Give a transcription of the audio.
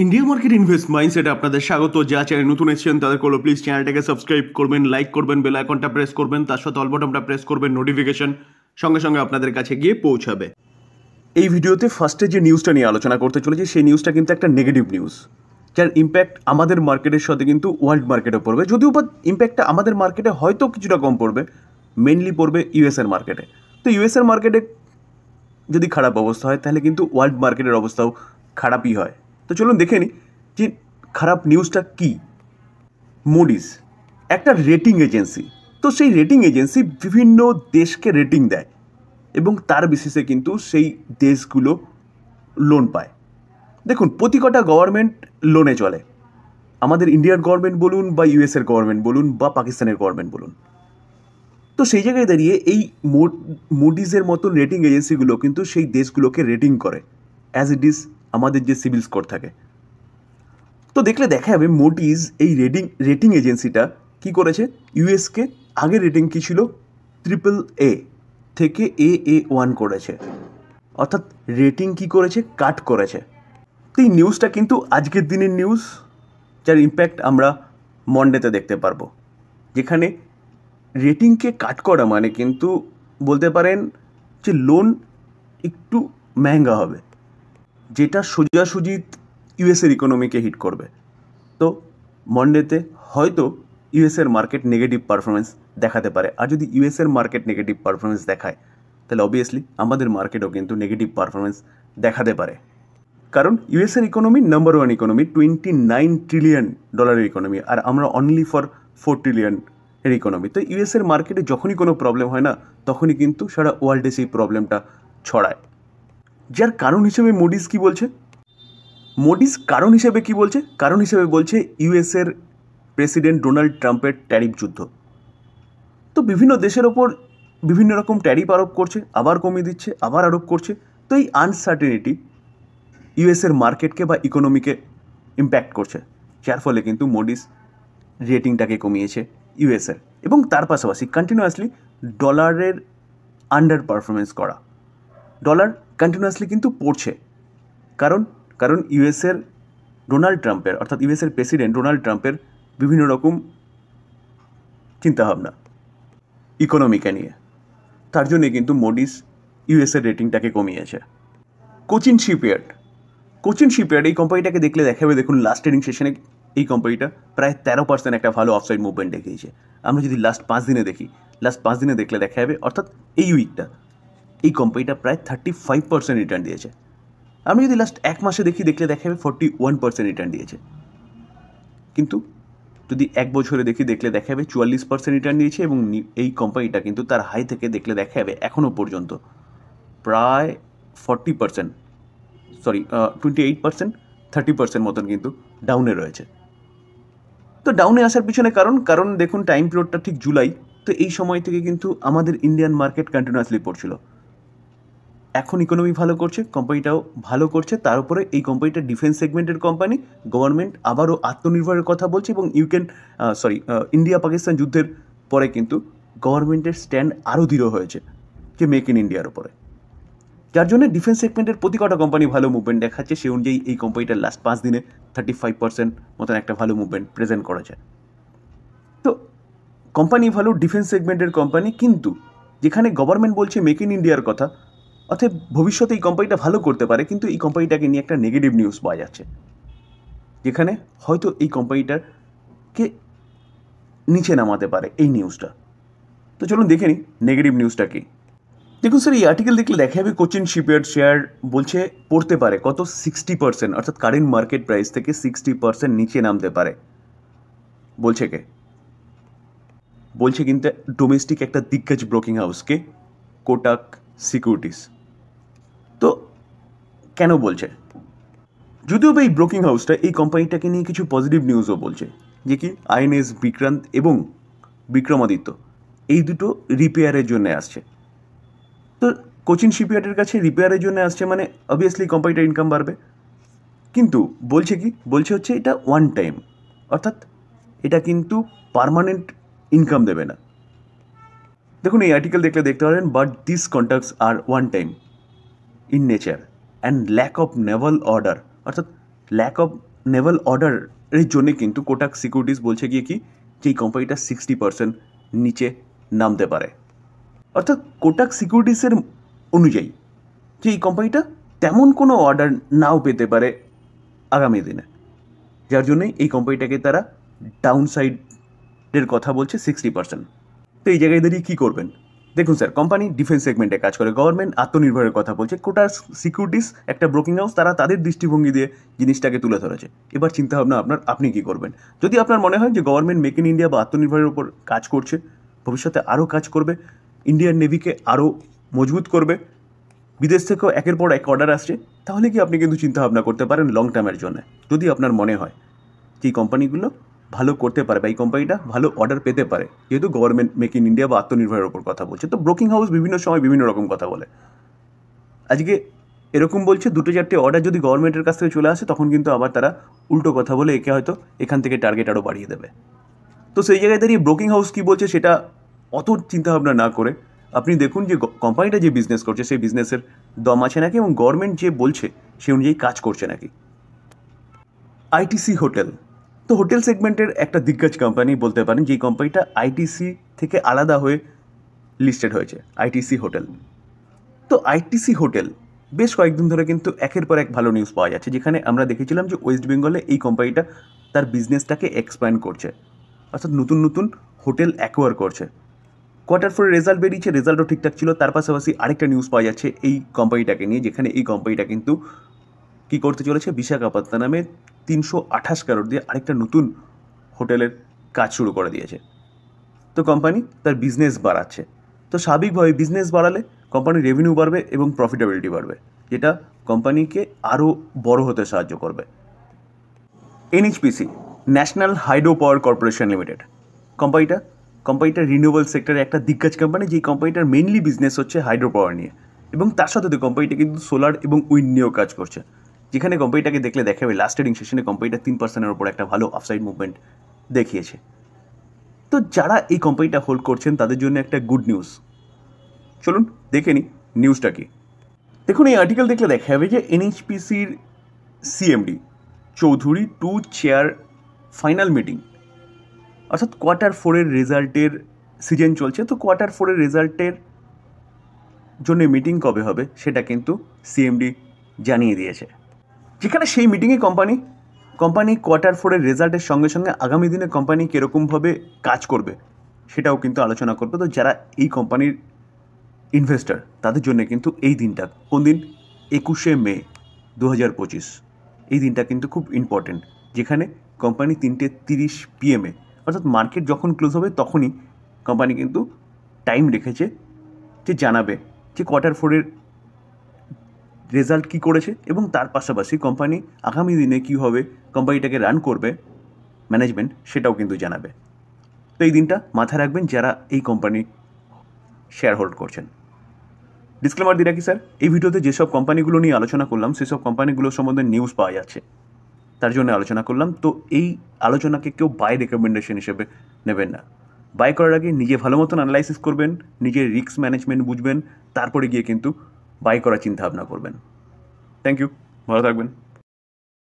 India market invest মাইন্ডসেটে আপনাদের স্বাগত। যা চ্যানেল নতুন এসেছেন তাদের করলো প্লিজ চ্যানেলটাকে সাবস্ক্রাইব করবেন, লাইক করবেন, বেল আইকনটা প্রেস করবেন, তার সাথে অল বাটনটা প্রেস করবেন, নোটিফিকেশন সঙ্গে সঙ্গে আপনাদের কাছে গিয়ে পৌঁছাবে। এই ভিডিওতে ফার্স্টে যে নিউজটা নিয়ে আলোচনা করতে চলেছি সেই নিউজটা কিন্তু একটা নেগেটিভ নিউজ, যার ইম্প্যাক্ট আমাদের মার্কেটের সাথে কিন্তু ওয়ার্ল্ড মার্কেটে পড়বে। যদিও বা ইম্প্যাক্টটা আমাদের মার্কেটে হয়তো কিছুটা কম পড়বে, মেনলি পড়বে ইউএসএর মার্কেটে। তো ইউএসএর মার্কেটে যদি খারাপ অবস্থা হয় তাহলে কিন্তু ওয়ার্ল্ড মার্কেটের অবস্থাও খারাপই হয়। তো চলুন দেখে নিই যে খারাপ নিউজটা কী। মুডিস একটা রেটিং এজেন্সি, তো সেই রেটিং এজেন্সি বিভিন্ন দেশকে রেটিং দেয় এবং তার বেসিসে কিন্তু সেই দেশগুলো লোন পায়। দেখুন, প্রতি কটা গভর্নমেন্ট লোনে চলে, আমাদের ইন্ডিয়ার গভর্নমেন্ট বলুন বা ইউএসের গভর্নমেন্ট বলুন বা পাকিস্তানের গভর্নমেন্ট বলুন। তো সেই জায়গায় দাঁড়িয়ে এই মুডিজের মতন রেটিং এজেন্সিগুলো কিন্তু সেই দেশগুলোকে রেটিং করে অ্যাজ ইট ইজ আমাদের যে সিভিল স্কোর থাকে। তো দেখলে দেখা যাবে মুডিজ এই রেটিং এজেন্সিটা কি করেছে, ইউএসকে আগে রেটিং কী ছিল AAA থেকে AA1 করেছে, অর্থাৎ রেটিং কি করেছে, কাট করেছে। তো এই নিউজটা কিন্তু আজকের দিনের নিউজ, যার ইম্প্যাক্ট আমরা মন্ডেতে দেখতে পারবো, যেখানে রেটিংকে কাট করা মানে কিন্তু বলতে পারেন যে লোন একটু মেহঙ্গা হবে, যেটা সোজাসুজি ইউএসের ইকোনমিকে হিট করবে। তো মন্ডেতে হয়তো ইউএসের মার্কেট নেগেটিভ পারফরমেন্স দেখাতে পারে, আর যদি ইউএসের মার্কেট নেগেটিভ পারফরমেন্স দেখায় তাহলে অবভিয়াসলি আমাদের মার্কেটও কিন্তু নেগেটিভ পারফরমেন্স দেখাতে পারে। কারণ ইউএসের economy number 1 economy, $29 trillion economy, আর আমরা অনলি ফর 4 ট্রিলিয়ন এর ইকোনমি। তো ইউএসের মার্কেটে যখনই কোনো প্রবলেম হয় না, তখনই কিন্তু সারা ওয়ার্ল্ডে সেই প্রবলেমটা ছড়ায়। যার কারণ হিসেবে মুডিস কি বলছে, মুডিস কারণ হিসেবে কি বলছে, কারণ হিসেবে বলছে ইউএসের প্রেসিডেন্ট ডোনাল্ড ট্রাম্পের ট্যারিফ যুদ্ধ। তো বিভিন্ন দেশের ওপর বিভিন্ন রকম ট্যারিফ আরোপ করছে, আবার কমিয়ে দিচ্ছে, আবার আরোপ করছে। তো এই আনসার্টেনিটি ইউএসের মার্কেটকে বা ইকোনমিকে ইম্প্যাক্ট করছে, যার ফলে কিন্তু মুডিস রেটিংটাকে কমিয়েছে ইউএসের। এবং তার পাশাপাশি কন্টিনিউয়াসলি ডলারের আন্ডার পারফরমেন্স করা, ডলার কন্টিনিউয়াসলি কিন্তু পড়ছে। কারণ ইউএসের ডোনাল্ড ট্রাম্পের, অর্থাৎ ইউএসের প্রেসিডেন্ট ডোনাল্ড ট্রাম্পের বিভিন্ন রকম চিন্তাভাবনা ইকোনমিকে নিয়ে, তার জন্যে কিন্তু মুডিস ইউএসের রেটিংটাকে কমিয়েছে। কোচিন শিপইয়ার্ড এই কোম্পানিটাকে দেখলে দেখাবে, দেখুন লাস্ট ট্রেডিং সেশনে এই কোম্পানিটা প্রায় 13% একটা ভালো অফসাইড মুভমেন্ট দেখিয়েছে। আমরা যদি লাস্ট 5 দিনে দেখি, লাস্ট 5 দিনে দেখলে দেখা যাবে, অর্থাৎ এই উইকটা এই কোম্পানিটা প্রায় 35% রিটার্ন দিয়েছে। আমি যদি লাস্ট 1 মাসে দেখলে দেখা যাবে 41% রিটার্ন দিয়েছে। কিন্তু যদি 1 বছরে দেখলে দেখা যাবে 44% রিটার্ন দিয়েছে। এবং এই কোম্পানিটা কিন্তু তার হাই থেকে দেখলে দেখা যাবে এখনও পর্যন্ত প্রায় 28%, 30% মতন কিন্তু ডাউনে রয়েছে। তো ডাউনে আসার পিছনে কারণ দেখুন টাইম পিরিয়ডটা ঠিক জুলাই। তো এই সময় থেকে কিন্তু আমাদের ইন্ডিয়ান মার্কেট কন্টিনিউয়াসলি পড়ছিল। এখন ইকোনমি ভালো করছে, কোম্পানিটাও ভালো করছে, তার উপরে এই কোম্পানিটা ডিফেন্স সেগমেন্টের কোম্পানি। গভর্নমেন্ট আবারও আত্মনির্ভরের কথা বলছে এবং ইন্ডিয়া পাকিস্তান যুদ্ধের পরে কিন্তু গভর্নমেন্টের স্ট্যান্ড আরও দৃঢ় হয়েছে যে মেক ইন ইন্ডিয়ার উপরে, যার জন্য ডিফেন্স সেগমেন্টের প্রতি কটা কোম্পানি ভালো মুভমেন্ট দেখাচ্ছে। সেই অনুযায়ী এই কোম্পানিটার লাস্ট 5 দিনে 35% মতন একটা ভালো মুভমেন্ট প্রেজেন্ট করেছে। তো কোম্পানি ভালো, ডিফেন্স সেগমেন্টের কোম্পানি, কিন্তু যেখানে গভর্নমেন্ট বলছে মেক ইন ইন্ডিয়ার কথা, অর্থাৎ ভবিষ্যতে এই কোম্পানিটা ভালো করতে পারে, কিন্তু এই কোম্পানিটাকে নিয়ে একটা নেগেটিভ নিউজ পাওয়া যাচ্ছে, যেখানে হয়তো এই কোম্পানিটাকে নিচে নামাতে পারে এই নিউজটা। তো চলুন দেখে নিই নেগেটিভ নিউজটা কি। দেখুন স্যার, এই আর্টিকেল দেখলে দেখা যাবে কোচিন শিপইয়ার্ড শেয়ার বলছে পড়তে পারে কত 60%, অর্থাৎ কারেন্ট মার্কেট প্রাইস থেকে 60% নিচে নামতে পারে। বলছে কে? বলছে কিন্তু ডোমেস্টিক একটা দিগ্গজ ব্রোকিং হাউসকে, কোটাক সিকিউরিটিস। তো কেন বলছে? যদিও এই ব্রোকিং হাউসটা এই কোম্পানিটাকে নিয়ে কিছু পজিটিভ নিউজও বলছে, যে কি আইএনএস বিক্রান্ত এবং বিক্রমাদিত্য এই দুটো রিপেয়ারের জন্য আসছে। তো কোচিন শিপইয়ার্ডের কাছে রিপেয়ারের জন্য আসছে মানে অবভিয়াসলি কোম্পানিটার ইনকাম বাড়বে। কিন্তু বলছে হচ্ছে এটা ওয়ান টাইম, অর্থাৎ এটা কিন্তু পার্মানেন্ট ইনকাম দেবে না। দেখুন এই আর্টিকেল দেখলে দেখতে পারেন, but this contracts are one time in nature and lack of naval order, অর্থাৎ ল্যাক অফ নেভাল অর্ডারের জন্য কিন্তু কোটাক সিকিউরিটিস বলছে গিয়ে কি যে এই কোম্পানিটা 60% নিচে নামতে পারে। অর্থাৎ কোটাক সিকিউরিটিসের অনুযায়ী যে এই কোম্পানিটা তেমন কোনো অর্ডার নাও পেতে পারে আগামী দিনে, যার জন্যই এই কোম্পানিটাকে তারা ডাউন সাইডের কথা বলছে 60%। তো এই জায়গায় দাঁড়িয়ে কী করবেন? দেখুন স্যার, কোম্পানি ডিফেন্স সেগমেন্টে কাজ করে, গভর্নমেন্ট আত্মনির্ভরের কথা বলছে, কোটাক সিকিউরিটিস একটা ব্রোকিং হাউস, তারা তাদের দৃষ্টিভঙ্গি দিয়ে জিনিসটাকে তুলে ধরেছে। এবার চিন্তাভাবনা আপনি কী করবেন? যদি আপনার মনে হয় যে গভর্নমেন্ট মেক ইন ইন্ডিয়া বা আত্মনির্ভরের উপর কাজ করছে, ভবিষ্যতে আরও কাজ করবে, ইন্ডিয়ান নেভিকে আরও মজবুত করবে, বিদেশ থেকেও একের পর এক অর্ডার আসছে, তাহলে কি আপনি কিন্তু চিন্তাভাবনা করতে পারেন লং টার্মের জন্য। যদি আপনার মনে হয় যে এই কোম্পানিগুলো ভালো করতে পারে বা এই কোম্পানিটা ভালো অর্ডার পেতে পারে, যেহেতু গভর্নমেন্ট মেক ইন ইন্ডিয়া বা আত্মনির্ভরের ওপর কথা বলছে, তো ব্রোকিং হাউস বিভিন্ন সময় বিভিন্ন রকম কথা বলে। আজকে এরকম বলছে 2-4টে অর্ডার যদি গভর্নমেন্টের কাছ থেকে চলে আসে, তখন কিন্তু আবার তারা উল্টো কথা বলে একে হয়তো এখান থেকে টার্গেট আরও বাড়িয়ে দেবে। তো সেই জায়গায় দাঁড়িয়ে ব্রোকিং হাউস কী বলছে সেটা অত চিন্তাভাবনা না করে আপনি দেখুন যে কোম্পানিটা যে বিজনেস করছে সেই বিজনেসের দম আছে নাকি, এবং গভর্নমেন্ট যে বলছে সেই অনুযায়ী কাজ করছে নাকি। আইটিসি হোটেল, তো হোটেল সেগমেন্টের একটা দিগ্গজ কোম্পানি বলতে পারেন, যে কোম্পানিটা আইটিসি থেকে আলাদা হয়ে লিস্টেড হয়েছে, আইটিসি হোটেল। তো আইটিসি হোটেল বেশ কয়েকদিন ধরে কিন্তু একের পর এক ভালো নিউজ পাওয়া যাচ্ছে, যেখানে আমরা দেখেছিলাম যে ওয়েস্ট বেঙ্গলে এই কোম্পানিটা তার বিজনেসটাকে এক্সপ্যান্ড করছে, অর্থাৎ নতুন নতুন হোটেল অ্যাকোয়ার করছে। Q4 রেজাল্ট বেরিয়েছে, রেজাল্টও ঠিকঠাক ছিল। তার পাশাপাশি আরেকটা নিউজ পাওয়া যাচ্ছে এই কোম্পানিটাকে নিয়ে, যেখানে এই কোম্পানিটা কিন্তু কী করতে চলেছে, বিশাখাপত্তনমে 328 কারোর দিয়ে আরেকটা নতুন হোটেলের কাজ শুরু করে দিয়েছে। তো কোম্পানি তার বিজনেস বাড়াচ্ছে, তো স্বাভাবিকভাবে বিজনেস বাড়ালে কোম্পানির রেভিনিউ বাড়বে এবং প্রফিটেবিলিটি বাড়বে, যেটা কোম্পানিকে আরও বড় হতে সাহায্য করবে। NHPC, national hydro power corporation limited, কোম্পানিটা রিনিউয়েবল সেক্টরে একটা দিগ্গজ কোম্পানি, যেই কোম্পানিটার মেইনলি বিজনেস হচ্ছে হাইড্রো পাওয়ার নিয়ে, এবং তার সাথে কোম্পানিটা কিন্তু সোলার এবং উইন্ড নিয়েও কাজ করছে, যেখানে কোম্পানিটাকে দেখলে দেখা যাবে লাস্ট ট্রেডিং সেশনে কোম্পানিটা 3%-এর ওপর একটা ভালো আপসাইড মুভমেন্ট দেখিয়েছে। তো যারা এই কোম্পানিটা হোল্ড করছেন তাদের জন্য একটা গুড নিউজ। চলুন দেখে নিই নিউজটা কি। দেখুন, এই আর্টিকেল দেখলে দেখা যাবে যে NHPCর CMD Chowdhury 2 chair final meeting, অর্থাৎ Q4 রেজাল্টের সিজন চলছে, তো Q4 রেজাল্টের জন্য মিটিং কবে হবে সেটা কিন্তু CMD জানিয়ে দিয়েছে, যেখানে সেই মিটিংয়ে কোম্পানি Q4 রেজাল্টের সঙ্গে সঙ্গে আগামী দিনে কোম্পানি কীরকমভাবে কাজ করবে সেটাও কিন্তু আলোচনা করবে। তো যারা এই কোম্পানির ইনভেস্টার তাদের জন্য কিন্তু এই দিনটা, কোন দিন, 21শে মে 2025, এই দিনটা কিন্তু খুব ইম্পর্টেন্ট, যেখানে কোম্পানি 3:30 PM, অর্থাৎ মার্কেট যখন ক্লোজ হবে তখনই কোম্পানি কিন্তু টাইম রেখেছে যে জানাবে যে Q4 রেজাল্ট কী করেছে, এবং তার পাশাপাশি কোম্পানি আগামী দিনে কীভাবে কোম্পানিটাকে রান করবে ম্যানেজমেন্ট সেটাও কিন্তু জানাবে। তো এই দিনটা মাথায় রাখবেন যারা এই কোম্পানি শেয়ার হোল্ড করছেন। ডিসক্লেমার দিয়ে রাখি স্যার, এই ভিডিওতে যেসব কোম্পানিগুলো নিয়ে আলোচনা করলাম সেসব কোম্পানিগুলোর সম্বন্ধে নিউজ পাওয়া যাচ্ছে, তার জন্য আলোচনা করলাম। তো এই আলোচনাকে কেউ বাই রেকমেন্ডেশন হিসেবে নেবেন না। বাই করার আগে নিজে ভালো মতন অ্যানালাইসিস করবেন, নিজের রিস্ক ম্যানেজমেন্ট বুঝবেন, তারপরে গিয়ে কিন্তু বাই করার চিন্তাভাবনা করবেন। থ্যাংক ইউ, ভালো থাকবেন।